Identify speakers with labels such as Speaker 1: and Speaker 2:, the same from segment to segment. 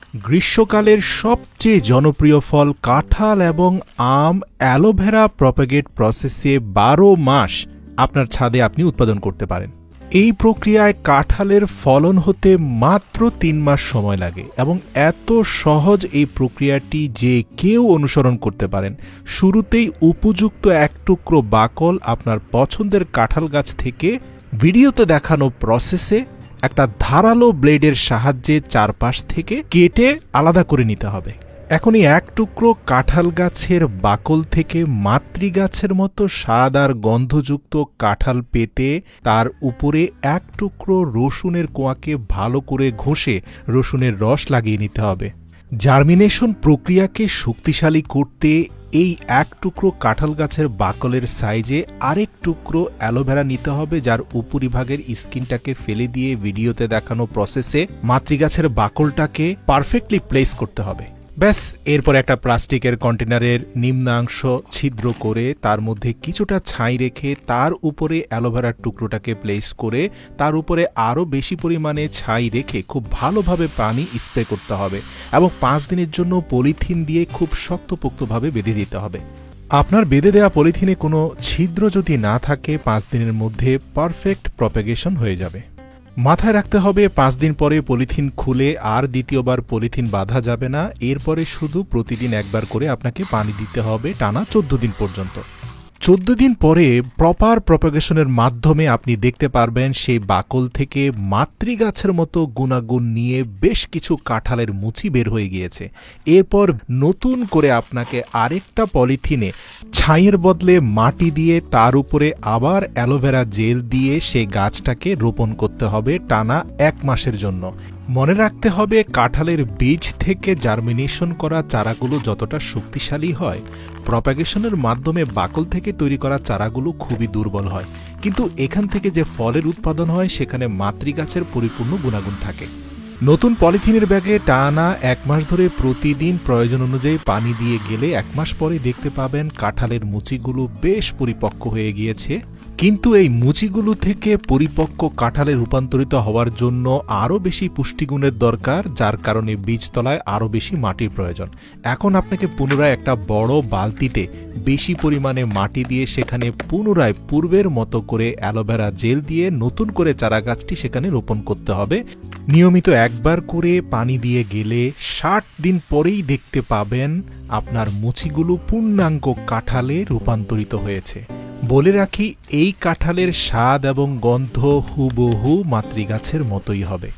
Speaker 1: গ্রীষ্মকালের সবচেয়ে জনপ্রিয় ফল কাঁঠাল এবং আম অ্যালোভেরা প্রপাগেট প্রসেসে ১২ মাস আপনার ছাদে আপনি উৎপাদন করতে পারেন। এই প্রক্রিয়ায় কাঁঠালের ফলন হতে মাত্র ৩ মাস সময় লাগে এবং এত সহজ এই প্রক্রিয়াটি যে কেউ অনুসরণ করতে পারেন। শুরুতেই উপযুক্ত এক টুকরো বাকল আপনার পছন্দের কাঁঠাল গাছ থেকে ভিডিওতে দেখানো প্রসেসে একটা ধারালো ব্লেডের সাহায্যে চারপাশ থেকে কেটে আলাদা করে নিতে হবে। এখন এই এক টুকরো কাঁঠাল গাছের বাকল থেকে মাতৃগাছের মতো স্বাদ আর গন্ধযুক্ত কাঁঠাল পেতে তার উপরে এক টুকরো রসুনের কোয়াকে ভালো করে ঘষে রসুনের রস লাগিয়ে নিতে হবে। জার্মিনেশন প্রক্রিয়াকে শক্তিশালী করতে এই এক টুকরো কাঁঠাল গাছের বাকলের সাইজে আরেক টুকরো অ্যালোভেরা নিতে হবে, যার উপরিভাগের স্কিনটাকে ফেলে দিয়ে ভিডিওতে দেখানো প্রসেসে মাতৃগাছের বাকলটাকে পারফেক্টলি প্লেস করতে হবে। ব্যাস, এরপর একটা প্লাস্টিকের কন্টেনারের নিম্নাংশ ছিদ্র করে তার মধ্যে কিছুটা ছাই রেখে তার উপরে অ্যালোভেরার টুকরোটাকে প্লেস করে তার উপরে আরও বেশি পরিমাণে ছাই রেখে খুব ভালোভাবে পানি স্প্রে করতে হবে এবং ৫ দিনের জন্য পলিথিন দিয়ে খুব শক্তপোক্তভাবে বেঁধে দিতে হবে। আপনার বেঁধে দেওয়া পলিথিনে কোনো ছিদ্র যদি না থাকে ৫ দিনের মধ্যে পারফেক্ট প্রপাগেশন হয়ে যাবে। মাথায় রাখতে হবে ৫ দিন পরে পলিথিন খুলে আর দ্বিতীয়বার পলিথিন বাঁধা যাবে না। এরপরে শুধু প্রতিদিন একবার করে আপনাকে পানি দিতে হবে টানা ১৪ দিন পর্যন্ত। ১৪ দিন পরে প্রপার প্রপাগেশনের মাধ্যমে আপনি দেখতে পারবেন সেই বাকল থেকে মাতৃগাছের মতো গুণাগুণ নিয়ে বেশ কিছু কাঁঠালের মুচি বের হয়ে গিয়েছে। এরপর নতুন করে আপনাকে আরেকটা পলিথিনে ছাইয়ের বদলে মাটি দিয়ে তার উপরে আবার অ্যালোভেরা জেল দিয়ে সেই গাছটাকে রোপণ করতে হবে টানা ১ মাসের জন্য। মনে রাখতে হবে কাঁঠালের বীজ থেকে জার্মিনেশন করা চারাগুলো যতটা শক্তিশালী হয়, প্রপাগেশনের মাধ্যমে বাকল থেকে তৈরি করা চারাগুলো খুবই দুর্বল হয়, কিন্তু এখান থেকে যে ফলের উৎপাদন হয় সেখানে মাতৃগাছের পরিপূর্ণ গুণাগুণ থাকে। নতুন পলিথিনের ব্যাগে টানা ১ মাস ধরে প্রতিদিন প্রয়োজন অনুযায়ী পানি দিয়ে গেলে ১ মাস পরে দেখতে পাবেন কাঁঠালের মুচিগুলো বেশ পরিপক্ক হয়ে গিয়েছে। কিন্তু এই মুচিগুলো থেকে পরিপক্ক কাঁঠালে রূপান্তরিত হওয়ার জন্য আরও বেশি পুষ্টিগুণের দরকার, যার কারণে বীজতলায় আরও বেশি মাটির প্রয়োজন। এখন আপনাকে পুনরায় একটা বড় বালতিতে বেশি পরিমাণে মাটি দিয়ে সেখানে পুনরায় পূর্বের মতো করে অ্যালোভেরা জেল দিয়ে নতুন করে চারাগাছটি সেখানে রোপণ করতে হবে। নিয়মিত একবার করে পানি দিয়ে গেলে ৬০ দিন পরেই দেখতে পাবেন আপনার মুচিগুলো পূর্ণাঙ্গ কাঁঠালে রূপান্তরিত হয়েছে। বলে রাখি, এই কাঁঠালের স্বাদ এবং গন্ধ হুবহু মাতৃগাছের মতোই হবে।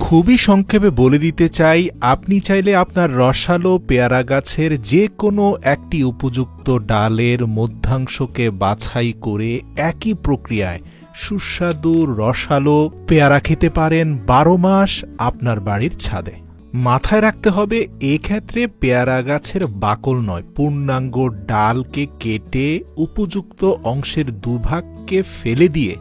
Speaker 1: খুবই সংক্ষেপে বলে দিতে চাই, আপনি চাইলে আপনার রসালো পেয়ারা গাছের যে কোনো একটি উপযুক্ত ডালের মধ্যাংশকে বাছাই করে একই প্রক্রিয়ায় সুস্বাদু রসালো পেয়ারা খেতে পারেন ১২ মাস আপনার বাড়ির ছাদে। মাথায় রাখতে হবে, এক্ষেত্রে পেয়ারা গাছের বাকল নয়, পূর্ণাঙ্গ ডালকে কেটে উপযুক্ত অংশের দুভাগকে ফেলে দিয়ে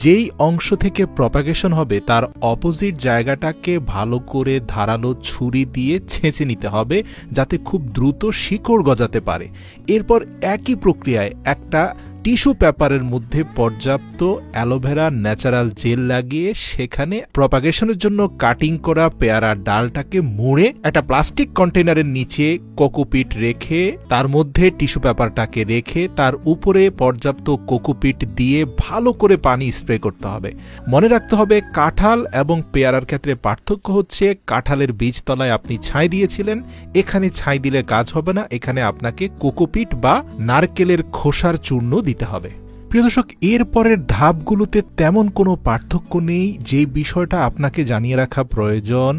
Speaker 1: যেই অংশ থেকে প্রপাগেশন হবে তার অপোজিট জায়গাটাকে ভালো করে ধারালো ছুরি দিয়ে ছেঁচে নিতে হবে, যাতে খুব দ্রুত শিকড় গজাতে পারে। এরপর একই প্রক্রিয়ায় একটা টিস্যু পেপারের মধ্যে পর্যাপ্ত অ্যালোভেরা ন্যাচারাল জেল লাগিয়ে সেখানে প্রপাগেশনের জন্য কাটিং করা পেয়ারা ডালটাকে মুড়ে একটা প্লাস্টিক কন্টেনারের নিচে কোকোপিট রেখে তার মধ্যে টিস্যু পেপারটাকে রেখে তার উপরে পর্যাপ্ত কোকোপিট দিয়ে ভালো করে পানি স্প্রে করতে হবে। মনে রাখতে হবে, কাঁঠাল এবং পেয়ারার ক্ষেত্রে পার্থক্য হচ্ছে কাঁঠালের বীজতলায় আপনি ছাই দিয়েছিলেন, এখানে ছাই দিলে কাজ হবে না, এখানে আপনাকে কোকোপিট বা নারকেলের খোসার চূর্ণ দিতে হবে। প্রিয় দর্শক, এর পরের ধাপগুলোতে তেমন কোনো পার্থক্য নেই। যে বিষয়টা আপনাকে জানিয়ে রাখা প্রয়োজন,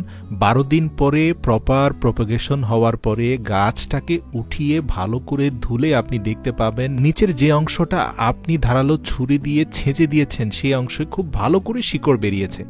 Speaker 1: ১২ দিন পরে প্রপার প্রপাগেশন হওয়ার পরে গাছটাকে উঠিয়ে ভালো করে ধুলে আপনি দেখতে পাবেন নিচের যে অংশটা আপনি ধারালো ছুরি দিয়ে ছেঁচে দিয়েছেন সেই অংশে খুব ভালো করে শিকড় বেরিয়েছে।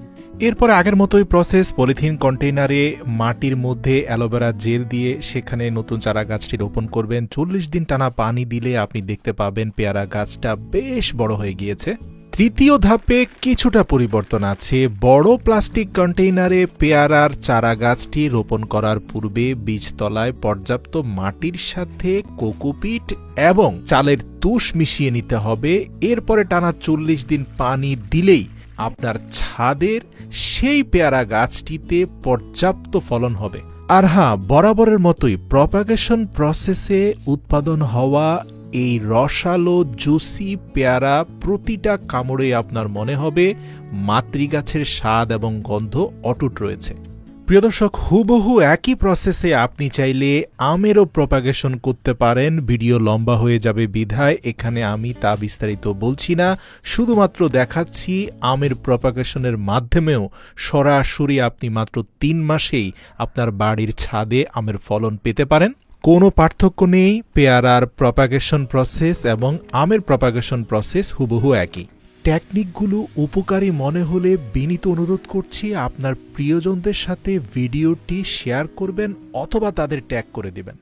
Speaker 1: এরপরে আগের মতোই প্রসেস, পলিথিন কন্টেইনারে মাটির মধ্যে অ্যালোভেরা জেল দিয়ে সেখানে নতুন চারা গাছটি রোপণ করবেন। ৪০ দিন টানা পানি দিলে আপনি দেখতে পাবেন পেয়ারা গাছটা বেশ বড় হয়ে গিয়েছে। তৃতীয় ধাপে কিছুটা পরিবর্তন আছে। বড় প্লাস্টিক কন্টেইনারে পেয়ারার চারা গাছটি রোপণ করার পূর্বে বীজতলায় পর্যাপ্ত মাটির সাথে কোকোপিট এবং চালের তুষ মিশিয়ে নিতে হবে। এরপরে টানা ৪০ দিন পানি দিলেই আপনার ছাদের সেই পেয়ারা গাছটিতে পর্যাপ্ত ফলন হবে। আর হ্যাঁ, বরাবরের মতোই প্রপাগেশন প্রসেসে উৎপাদন হওয়া এই রসালো জুসি পেয়ারা প্রতিটা কামড়ে আপনার মনে হবে মাতৃগাছের স্বাদ এবং গন্ধ অটুট রয়েছে। প্রিয় দর্শক, হুবহু একই প্রসেসে আপনি চাইলে আমেরও প্রপাগেশন করতে পারেন। ভিডিও লম্বা হয়ে যাবে বিধায় এখানে আমি তা বিস্তারিত বলছি না, শুধুমাত্র দেখাচ্ছি আমের প্রপাগেশনের মাধ্যমেও সরাসরি আপনি মাত্র 3 মাসেই আপনার বাড়ির ছাদে আমের ফলন পেতে পারেন। কোনো পার্থক্য নেই, পেয়ারার প্রপাগেশন প্রসেস এবং আমের প্রপাগেশন প্রসেস হুবহু একই। টেকনিকগুলো উপকারী মনে হলে বিনীত অনুরোধ করছি আপনার প্রিয়জনদের সাথে ভিডিওটি শেয়ার করবেন অথবা তাদের ট্যাগ করে দিবেন।